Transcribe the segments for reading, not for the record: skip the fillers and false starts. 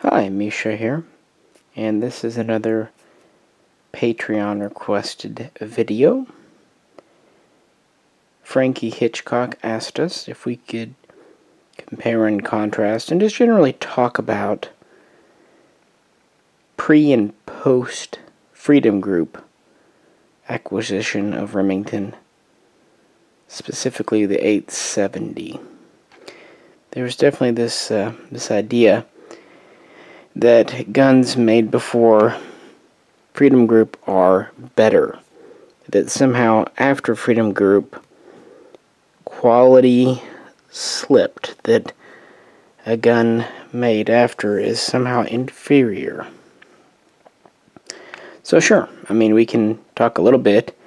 Hi, Misha here, and this is another Patreon requested video. Frankie Hitchcock asked us if we could compare and contrast and just generally talk about pre and post Freedom Group acquisition of Remington, specifically the 870. There's definitely this idea that guns made before Freedom Group are better. That somehow after Freedom Group, quality slipped. That a gun made after is somehow inferior. So sure, we can talk a little bit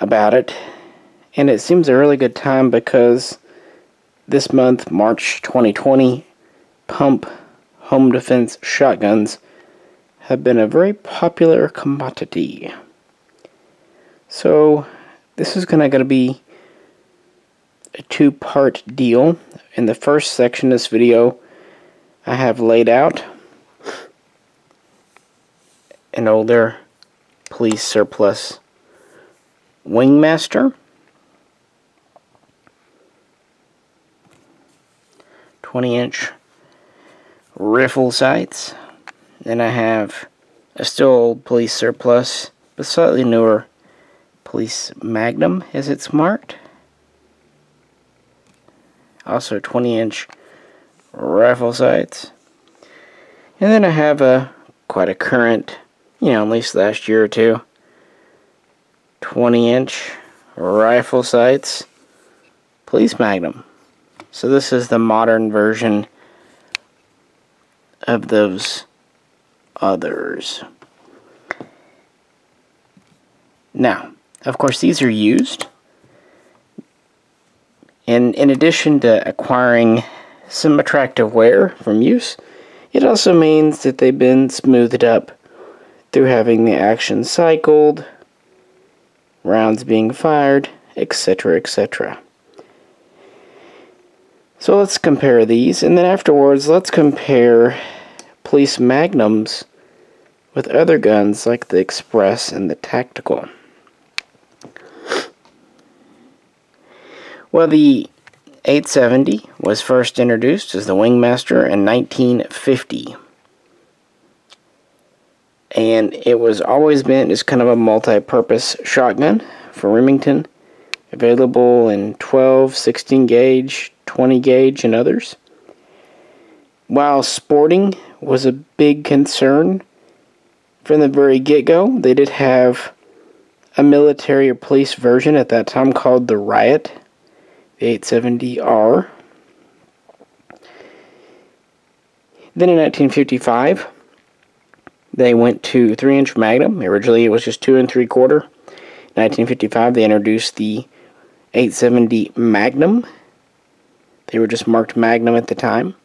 about it. And it seems a really good time because this month, March 2020, pump home defense shotguns have been a very popular commodity. So this is going to be a two-part deal. In the first section of this video, I have laid out an older police surplus Wingmaster, 20-inch rifle sights. Then I have a still old police surplus, but slightly newer Police Magnum, as it's marked. Also 20-inch rifle sights. And then I have quite a current, at least last year or two, 20-inch rifle sights Police Magnum. So this is the modern version of those others. Now, of course, these are used. And in addition to acquiring some attractive wear from use, it also means that they've been smoothed up through having the action cycled, rounds being fired, etc., etc. So let's compare these, and then afterwards let's compare Police Magnums with other guns like the Express and the Tactical. Well, the 870 was first introduced as the Wingmaster in 1950. And it was always meant as kind of a multi-purpose shotgun for Remington, available in 12, 16 gauge, 20 gauge, and others. While sporting was a big concern from the very get-go, they did have a military or police version at that time called the Riot, the 870R. Then in 1955, they went to 3-inch Magnum. Originally it was just 2 3/4. In 1955, they introduced the 870 Magnum. They were just marked Magnum at the time.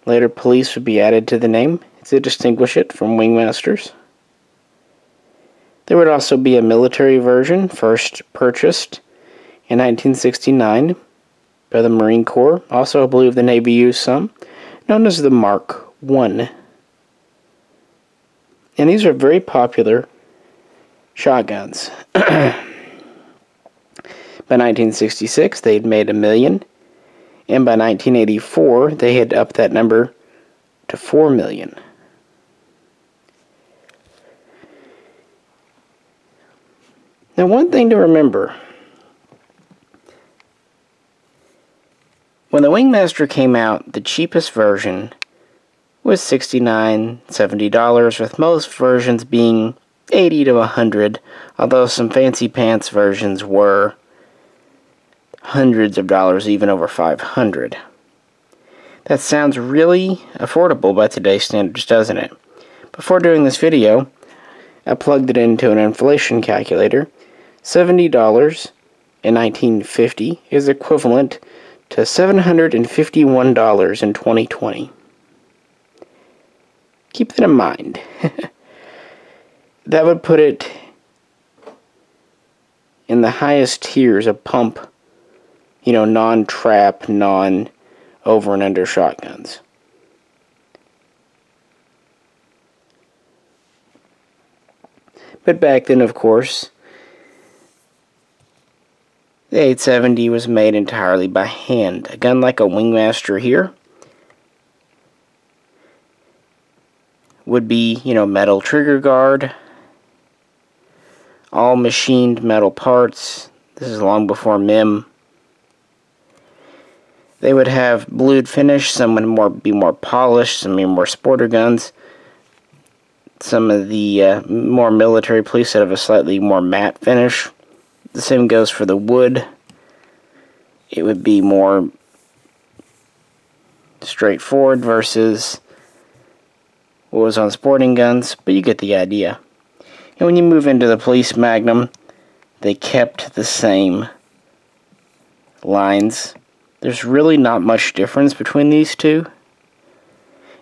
Later, police would be added to the name to distinguish it from Wingmasters. There would also be a military version, first purchased in 1969 by the Marine Corps. Also, I believe the Navy used some, known as the Mark I. And these are very popular shotguns. By 1966, they'd made 1 million. And by 1984, they had upped that number to 4 million. Now, one thing to remember. When the Wingmaster came out, the cheapest version was $69, $70, with most versions being $80 to $100, although some fancy pants versions were hundreds of dollars, even over $500. That sounds really affordable by today's standards, doesn't it? Before doing this video, I plugged it into an inflation calculator. $70 in 1950 is equivalent to $751 in 2020. Keep that in mind. That would put it in the highest tiers of pump, non-trap, non-over and under shotguns. But back then, of course, the 870 was made entirely by hand. A gun like a Wingmaster here would be, metal trigger guard, all machined metal parts. This is long before MIM. They would have blued finish. Some would be more polished. Some would be more sporter guns. Some of the more military police would have a slightly more matte finish. The same goes for the wood. It would be more straightforward versus what was on sporting guns, but you get the idea. And when you move into the Police Magnum, they kept the same lines. There's really not much difference between these two,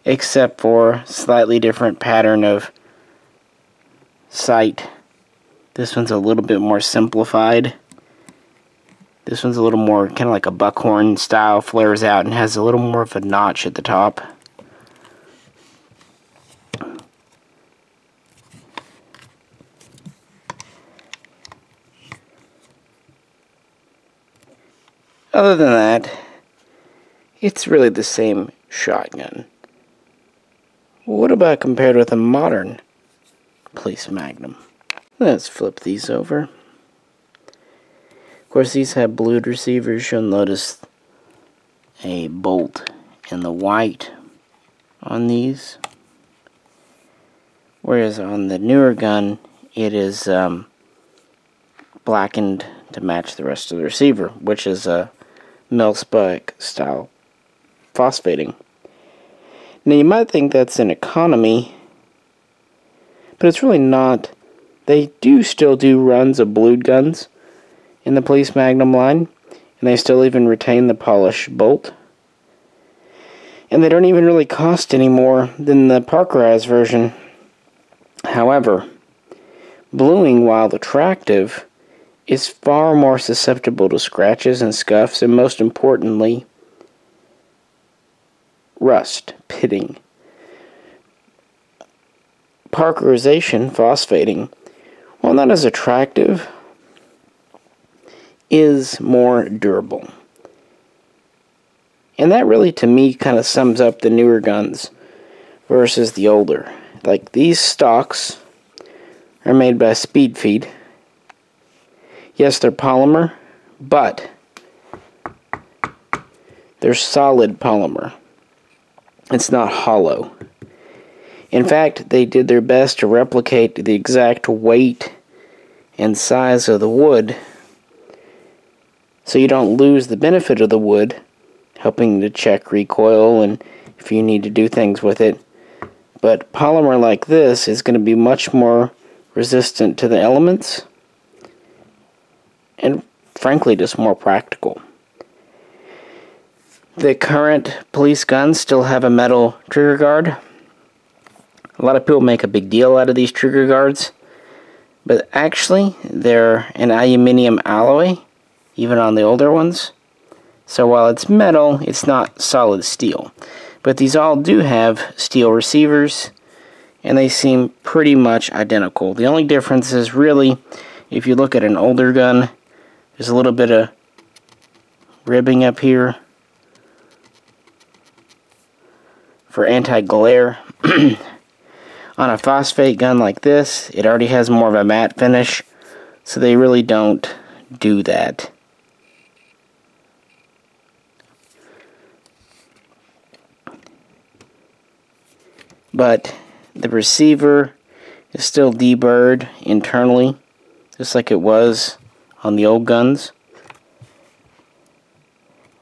except for slightly different pattern of sight. This one's a little bit more simplified. This one's a little more kind of like a buckhorn style, flares out and has a little more of a notch at the top. Other than that, it's really the same shotgun. What about compared with a modern Police Magnum? Let's flip these over. Of course, these have blued receivers. You'll notice a bolt in the white on these. Whereas on the newer gun, it is blackened to match the rest of the receiver, which is a mil-spec style phosphating. Now you might think that's an economy, but it's really not. They do still do runs of blued guns in the Police Magnum line, and they still even retain the polished bolt. And they don't even really cost any more than the Parkerized version. However, bluing, while attractive, is far more susceptible to scratches and scuffs, and most importantly, rust, pitting. Parkerization, phosphating, while not as attractive, is more durable. And that really, to me, kind of sums up the newer guns versus the older. Like, these stocks are made by Speed Feed. Yes, they're polymer, but they're solid polymer. It's not hollow. In fact, they did their best to replicate the exact weight and size of the wood so you don't lose the benefit of the wood, helping to check recoil and if you need to do things with it. But polymer like this is going to be much more resistant to the elements and frankly just more practical. The current police guns still have a metal trigger guard. A lot of people make a big deal out of these trigger guards, but actually they're an aluminum alloy, even on the older ones. So while it's metal, it's not solid steel. But these all do have steel receivers, and they seem pretty much identical. The only difference is really, if you look at an older gun, there's a little bit of ribbing up here for anti-glare. On a phosphate gun like this, it already has more of a matte finish, so they really don't do that. But the receiver is still deburred internally, just like it was on the old guns.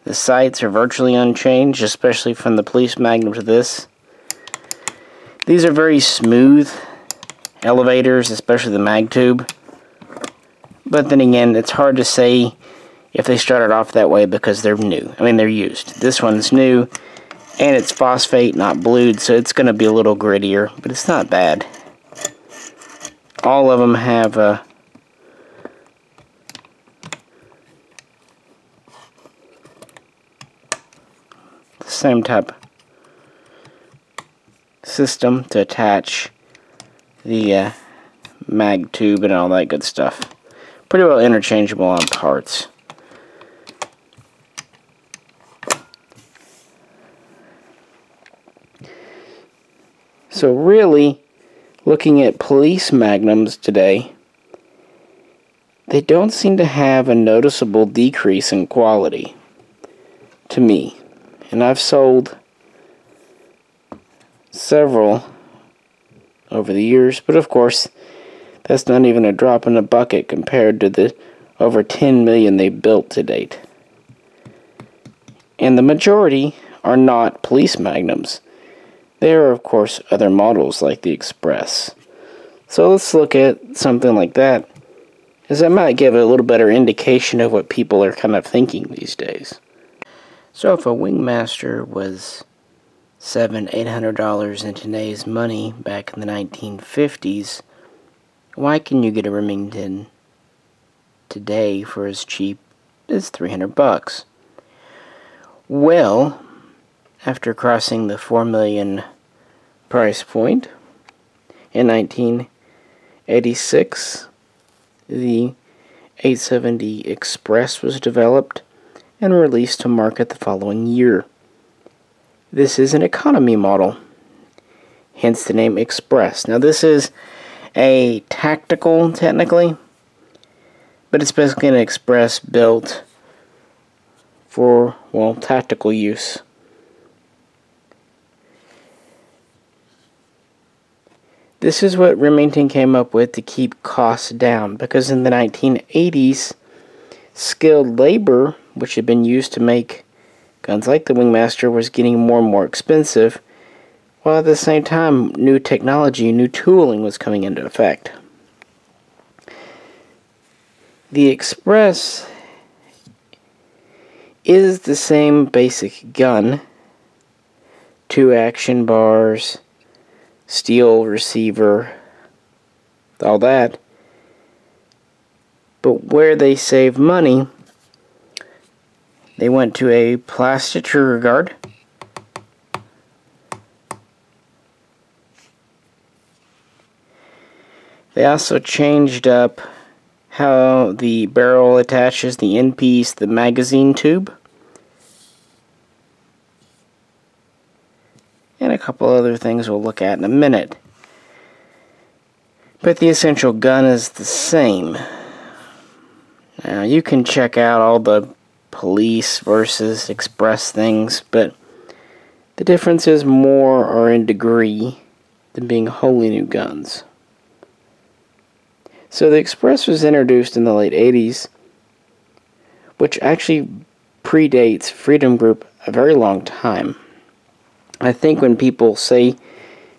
The sights are virtually unchanged, especially from the Police Magnum to this. These are very smooth elevators, especially the mag tube. But then again, it's hard to say if they started off that way because they're new. I mean, they're used. This one's new, and it's phosphate, not blued, so it's going to be a little grittier, but it's not bad. All of them have the same type system to attach the mag tube and all that good stuff. Pretty well interchangeable on parts. So really, looking at Police Magnums today, they don't seem to have a noticeable decrease in quality, to me. And I've sold several over the years, but of course, that's not even a drop in the bucket compared to the over 10 million they built to date. And the majority are not Police Magnums. There are, of course, other models like the Express. So let's look at something like that, as that might give a little better indication of what people are kind of thinking these days. So if a Wingmaster was $700-800 in today's money back in the 1950s, why can you get a Remington today for as cheap as $300? Well, after crossing the $4 million price point in 1986, the 870 Express was developed and released to market the following year. This is an economy model, hence the name Express. Now this is a tactical, technically, but it's basically an Express built for, well, tactical use. This is what Remington came up with to keep costs down, because in the 1980s, skilled labor, which had been used to make guns like the Wingmaster, was getting more and more expensive, while at the same time, new technology, new tooling was coming into effect. The Express is the same basic gun, 2 action bars, steel receiver, all that. But where they save money, they went to a plastic trigger guard, they also changed up how the barrel attaches the end piece, the magazine tube, and a couple other things we'll look at in a minute. But the essential gun is the same. Now you can check out all the Police versus Express things, but the differences more are in degree than being wholly new guns. So the Express was introduced in the late 80s, which actually predates Freedom Group a very long time. I think when people say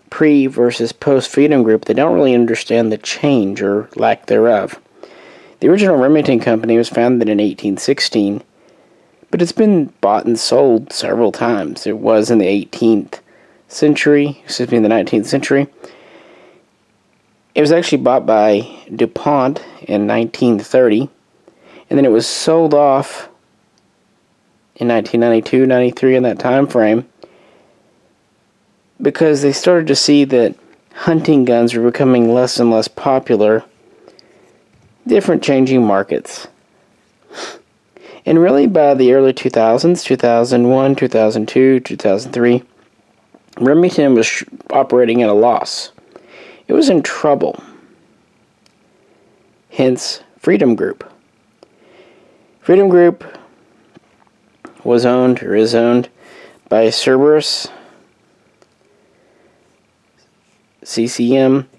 pre versus post Freedom Group, they don't really understand the change or lack thereof. The original Remington company was founded in 1816, but it's been bought and sold several times. It was in the 19th century. It was actually bought by DuPont in 1930, and then it was sold off in 1992, 93, in that time frame, because they started to see that hunting guns were becoming less and less popular, different changing markets. And really by the early 2000s, 2001, 2002, 2003, Remington was operating at a loss. It was in trouble. Hence, Freedom Group. Freedom Group was owned, or is owned, by Cerberus, CCM,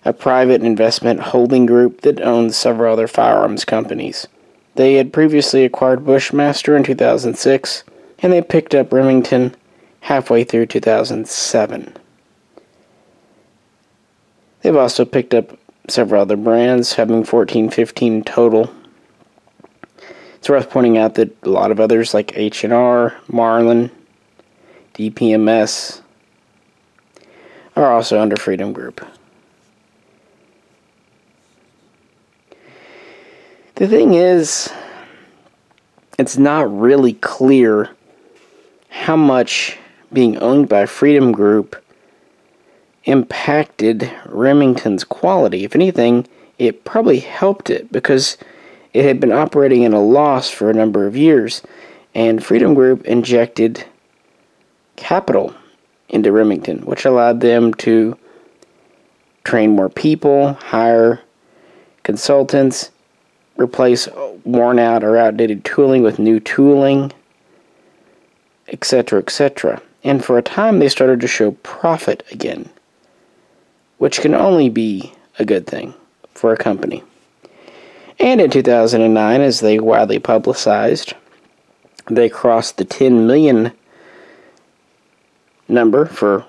a private investment holding group that owns several other firearms companies. They had previously acquired Bushmaster in 2006, and they picked up Remington halfway through 2007. They've also picked up several other brands, having 14, 15 total. It's worth pointing out that a lot of others like H&R, Marlin, DPMS are also under Freedom Group. The thing is, it's not really clear how much being owned by Freedom Group impacted Remington's quality. If anything, it probably helped it, because it had been operating in a loss for a number of years, and Freedom Group injected capital into Remington, which allowed them to train more people, hire consultants, replace worn out or outdated tooling with new tooling, etc., etc. And for a time they started to show profit again, which can only be a good thing for a company. And in 2009, as they widely publicized, they crossed the 10 million number for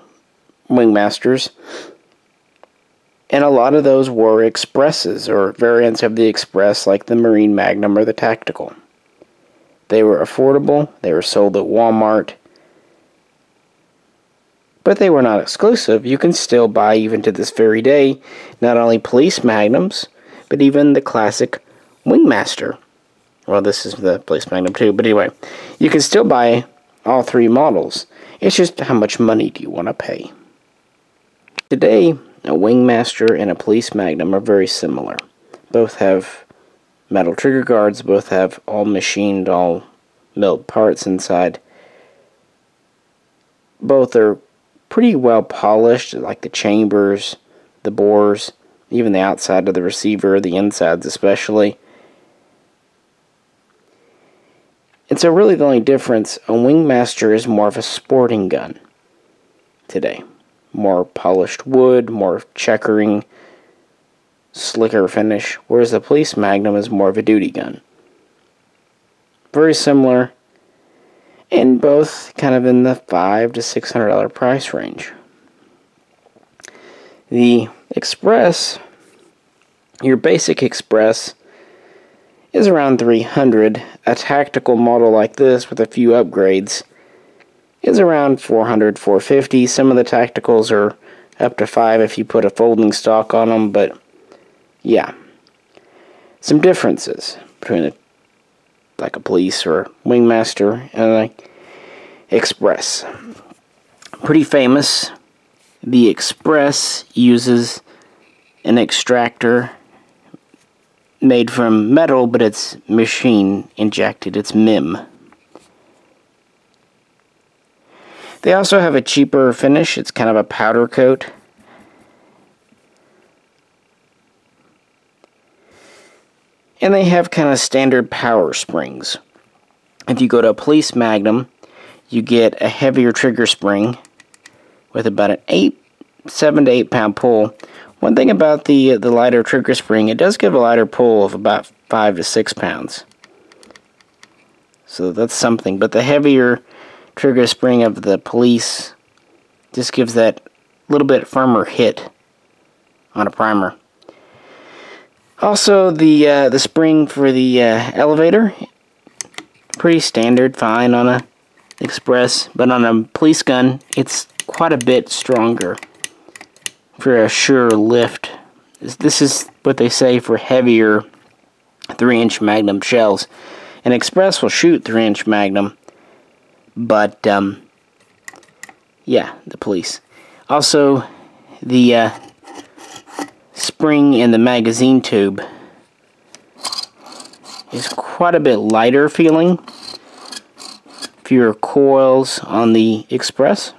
Wingmasters, and a lot of those were Expresses, or variants of the Express, like the Marine Magnum or the Tactical. They were affordable, they were sold at Walmart, but they were not exclusive. You can still buy, even to this very day, not only Police Magnums, but even the classic Wingmaster. Well, this is the Police Magnum too, but anyway, you can still buy all three models. It's just how much money do you want to pay. Today, a Wingmaster and a Police Magnum are very similar. Both have metal trigger guards, both have all machined, all milled parts inside. Both are pretty well polished, like the chambers, the bores, even the outside of the receiver, the insides especially. And so really the only difference, a Wingmaster is more of a sporting gun today. More polished wood, more checkering, slicker finish, whereas the Police Magnum is more of a duty gun. Very similar, and both kind of in the $500 to $600 price range. The Express, your basic Express, is around $300. A tactical model like this with a few upgrades is around $400, $450. Some of the tacticals are up to $500 if you put a folding stock on them, but yeah. Some differences between like a Police or Wingmaster and an Express. Pretty famous. The Express uses an extractor made from metal, but it's machine injected. It's MIM. They also have a cheaper finish. It's kind of a powder coat. And they have kind of standard power springs. If you go to a Police Magnum, you get a heavier trigger spring with about an 7 to 8 pound pull. One thing about the lighter trigger spring, it does give a lighter pull of about 5 to 6 pounds. So that's something. But the heavier trigger spring of the Police just gives that little bit firmer hit on a primer. Also, the spring for the elevator, pretty standard, fine on a Express, but on a Police gun, it's quite a bit stronger for a sure lift. This is what they say for heavier 3-inch Magnum shells. An Express will shoot 3-inch Magnum, but yeah, the Police. Also, the spring in the magazine tube is quite a bit lighter feeling. Fewer coils on the Express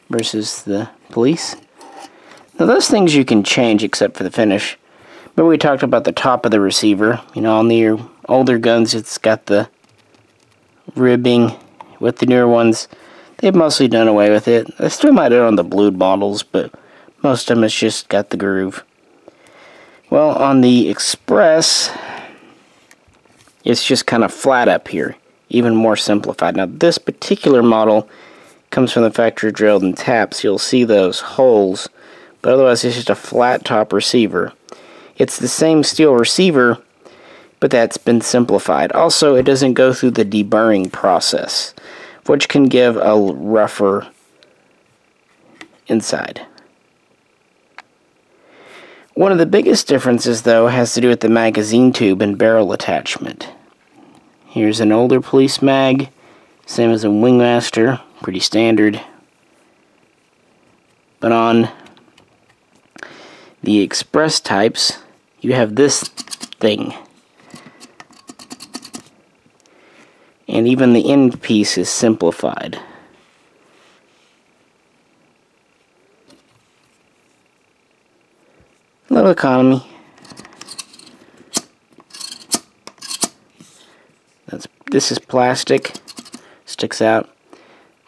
versus the Police. Now those things you can change except for the finish. But we talked about the top of the receiver. You know, on the older guns it's got the ribbing. With the newer ones, they've mostly done away with it. They still might do it on the blued models, but most of them it's just got the groove. Well, on the Express, it's just kind of flat up here, even more simplified. Now this particular model comes from the factory drilled and tapped, so you'll see those holes, but otherwise it's just a flat top receiver. It's the same steel receiver, but that's been simplified. Also, it doesn't go through the deburring process, which can give a rougher inside. One of the biggest differences, though, has to do with the magazine tube and barrel attachment. Here's an older Police Mag, same as a Wingmaster, pretty standard. But on the express types, you have this thing. And even the end piece is simplified. A little economy. This is plastic. Sticks out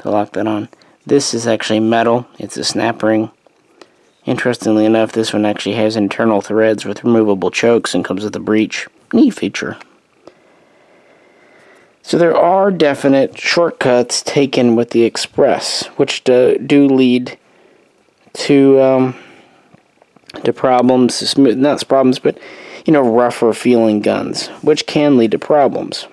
to lock that on. This is actually metal. It's a snap ring. Interestingly enough, this one actually has internal threads with removable chokes and comes with a breech. Neat feature. So there are definite shortcuts taken with the Express, which do lead to problems, not problems, but rougher feeling guns, which can lead to problems.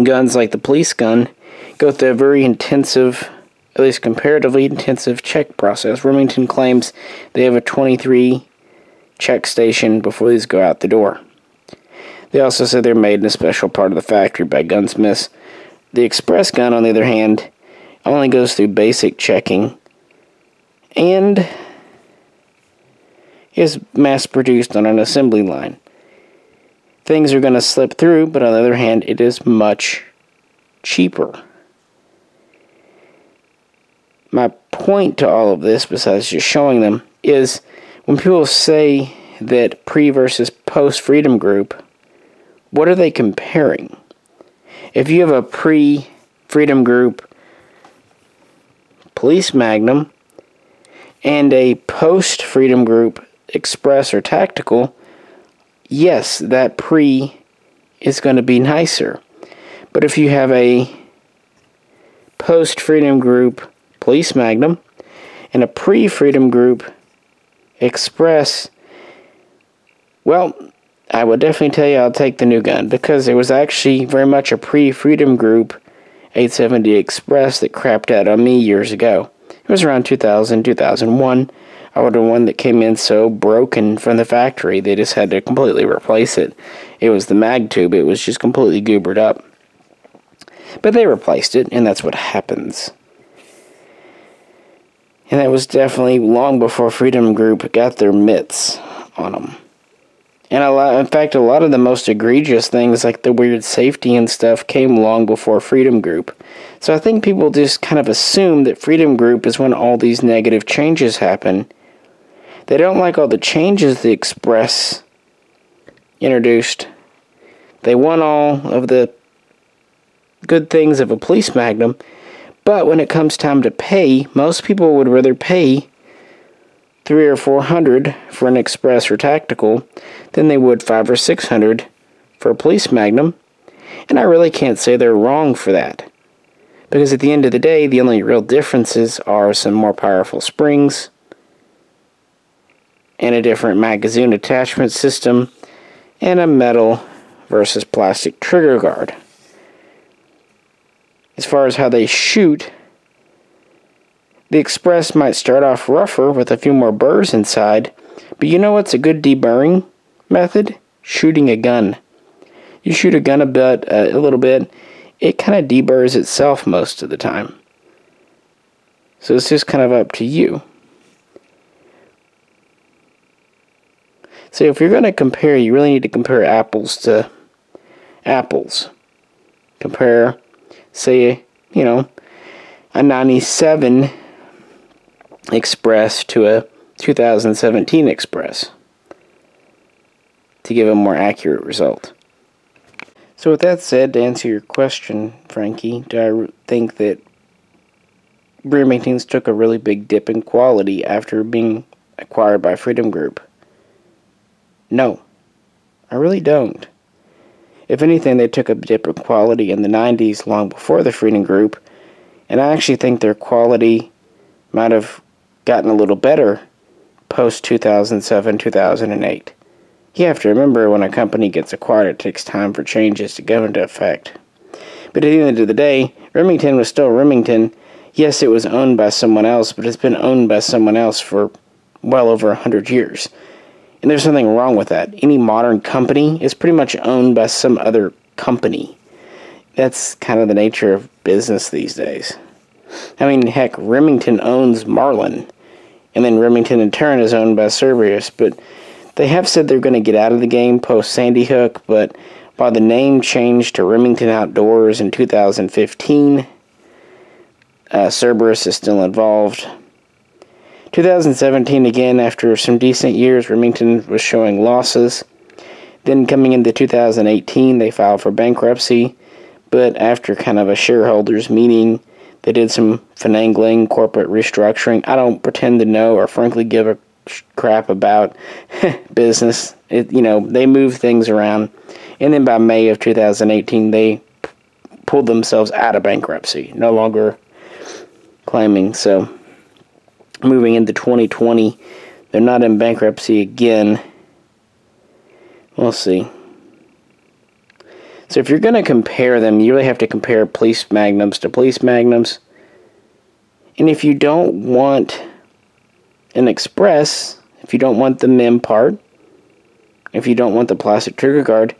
Guns like the police gun go through a very intensive, at least comparatively intensive, check process. Remington claims they have a 23 check station before these go out the door. They also said they're made in a special part of the factory by gunsmiths. The Express gun, on the other hand, only goes through basic checking and is mass-produced on an assembly line. Things are going to slip through, but on the other hand, it is much cheaper. My point to all of this, besides just showing them, is when people say that pre versus post Freedom Group, what are they comparing? If you have a pre-Freedom Group Police Magnum and a post-Freedom Group Express or Tactical, yes, that pre is going to be nicer. But if you have a post-Freedom Group Police Magnum and a pre-Freedom Group Express, well, I would definitely tell you I'll take the new gun, because there was actually very much a pre-Freedom Group 870 Express that crapped out on me years ago. It was around 2000, 2001. I ordered one that came in so broken from the factory, they just had to completely replace it. It was the mag tube, it was just completely goobered up. But they replaced it, and that's what happens. And that was definitely long before Freedom Group got their mitts on them. And in fact, a lot of the most egregious things, like the weird safety and stuff, came long before Freedom Group. So I think people just kind of assume that Freedom Group is when all these negative changes happen. They don't like all the changes the Express introduced. They want all of the good things of a Police Magnum, but when it comes time to pay, most people would rather pay $300 or $400 for an Express or Tactical than they would $500 or $600 for a Police Magnum. And I really can't say they're wrong for that, because at the end of the day, the only real differences are some more powerful springs and a different magazine attachment system and a metal versus plastic trigger guard. As far as how they shoot, the Express might start off rougher with a few more burrs inside, but you know what's a good deburring method? Shooting a gun. You shoot a gun a little bit, it kind of deburrs itself most of the time. So it's just kind of up to you. So if you're going to compare, you really need to compare apples to apples. Compare, say, a 97 Express to a 2017 Express to give a more accurate result. So with that said, to answer your question, Frankie, do I think that Remingtons took a really big dip in quality after being acquired by Freedom Group? No, I really don't. If anything, they took a dip in quality in the 90s long before the Freedom Group, and I actually think their quality might have gotten a little better post-2007, 2008. You have to remember, when a company gets acquired, it takes time for changes to go into effect. But at the end of the day, Remington was still Remington. Yes, it was owned by someone else, but it's been owned by someone else for well over 100 years. And there's nothing wrong with that. Any modern company is pretty much owned by some other company. That's kind of the nature of business these days. I mean, heck, Remington owns Marlin. And then Remington in turn is owned by Cerberus. But they have said they're going to get out of the game post Sandy Hook, but while the name changed to Remington Outdoors in 2015, Cerberus is still involved. 2017, again, after some decent years, Remington was showing losses. Then coming into 2018, they filed for bankruptcy, but after kind of a shareholders meeting, they did some finagling, corporate restructuring. I don't pretend to know or frankly give a crap about business. They moved things around. And then by May of 2018, they pulled themselves out of bankruptcy, no longer claiming. So moving into 2020, they're not in bankruptcy again. We'll see. So if you're going to compare them, you really have to compare Police Magnums to Police Magnums. And if you don't want an Express, if you don't want the MIM part, if you don't want the plastic trigger guard,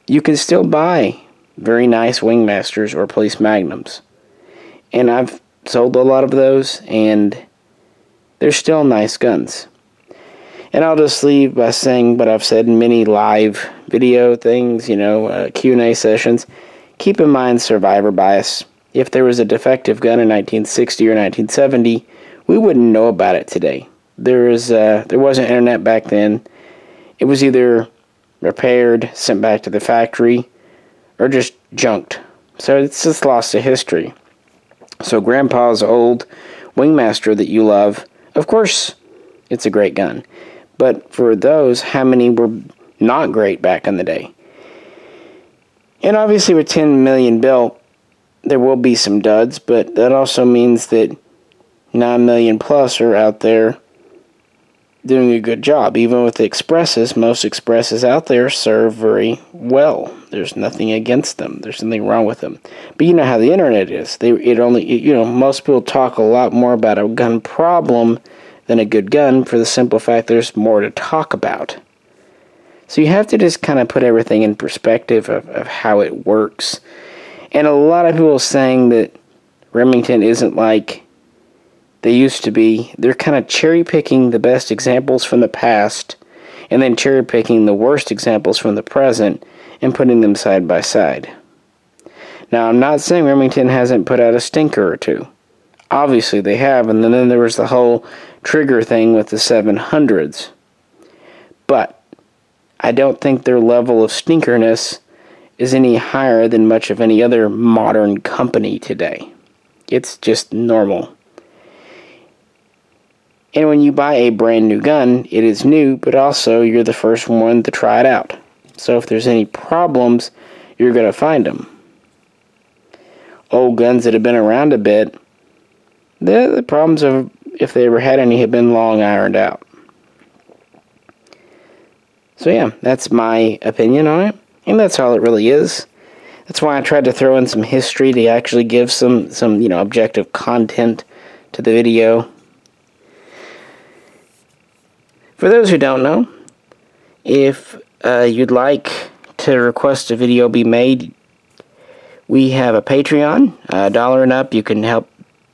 you can still buy very nice Wingmasters or Police Magnums. And I've sold a lot of those, and they're still nice guns. And I'll just leave by saying what I've said in many live video things, Q&A sessions. Keep in mind survivor bias. If there was a defective gun in 1960 or 1970, we wouldn't know about it today. There wasn't internet back then. It was either repaired, sent back to the factory, or just junked. So it's just lost to history. So Grandpa's old Wingmaster that you love, of course, it's a great gun. But for those, how many were not great back in the day? And obviously with 10 million built, there will be some duds, but that also means that 9 million plus are out there doing a good job. Even with the Expresses, most Expresses out there serve very well. There's nothing against them. There's nothing wrong with them. But you know how the internet is. Most people talk a lot more about a gun problem than a good gun for the simple fact there's more to talk about. So you have to just kind of put everything in perspective of how it works. And a lot of people saying that Remington isn't like they used to be. They're kind of cherry-picking the best examples from the past and then cherry-picking the worst examples from the present and putting them side by side. Now, I'm not saying Remington hasn't put out a stinker or two. Obviously they have, and then there was the whole trigger thing with the 700s. But I don't think their level of stinkerness is any higher than much of any other modern company today. It's just normal. And when you buy a brand new gun, it is new, but also you're the first one to try it out. So if there's any problems, you're going to find them. Old guns that have been around a bit, the problems, if they ever had any, have been long ironed out. So yeah, that's my opinion on it, and that's all it really is. That's why I tried to throw in some history to actually give some objective content to the video. For those who don't know, if you'd like to request a video be made, we have a Patreon. $1 and up, you can help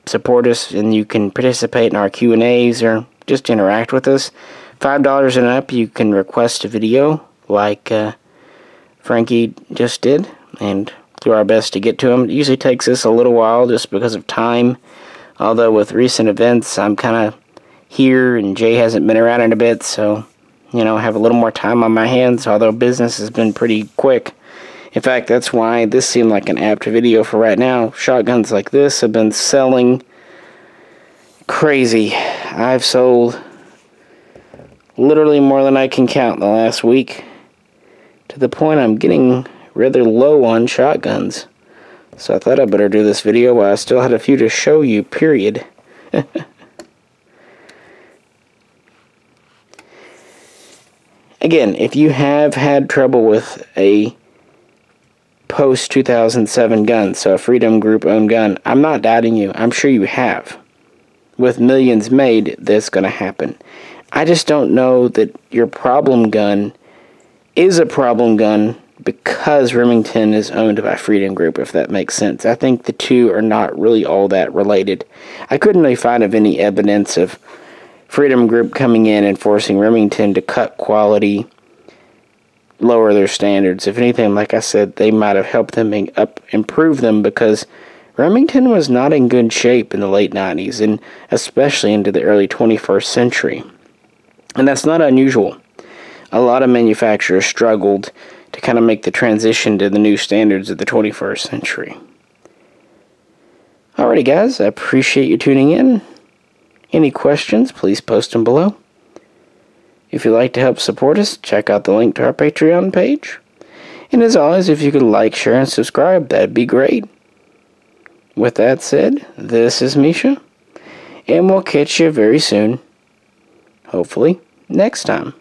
support us, and you can participate in our Q&As or just interact with us. $5 and up, you can request a video like Frankie just did, and do our best to get to them. It usually takes us a little while just because of time, although with recent events I'm kind of here and Jay hasn't been around in a bit, so I have a little more time on my hands, although business has been pretty quick. In fact, that's why this seemed like an apt video for right now. Shotguns like this have been selling crazy. I've sold literally more than I can count in the last week, to the point I'm getting rather low on shotguns. So I thought I'd better do this video while I still had a few to show you, period. Again, if you have had trouble with a post-2007 gun, so a Freedom Group owned gun, I'm not doubting you. I'm sure you have. With millions made, that's going to happen. I just don't know that your problem gun is a problem gun because Remington is owned by Freedom Group, if that makes sense. I think the two are not really all that related. I couldn't really find any evidence of Freedom Group coming in and forcing Remington to cut quality, lower their standards. If anything, like I said, they might have helped them improve them, because Remington was not in good shape in the late 90s and especially into the early 21st century. And that's not unusual. A lot of manufacturers struggled to kind of make the transition to the new standards of the 21st century. Alrighty guys, I appreciate you tuning in. Any questions, please post them below. If you'd like to help support us, check out the link to our Patreon page. And as always, if you could like, share, and subscribe, that'd be great. With that said, this is Misha, and we'll catch you very soon. Hopefully, next time.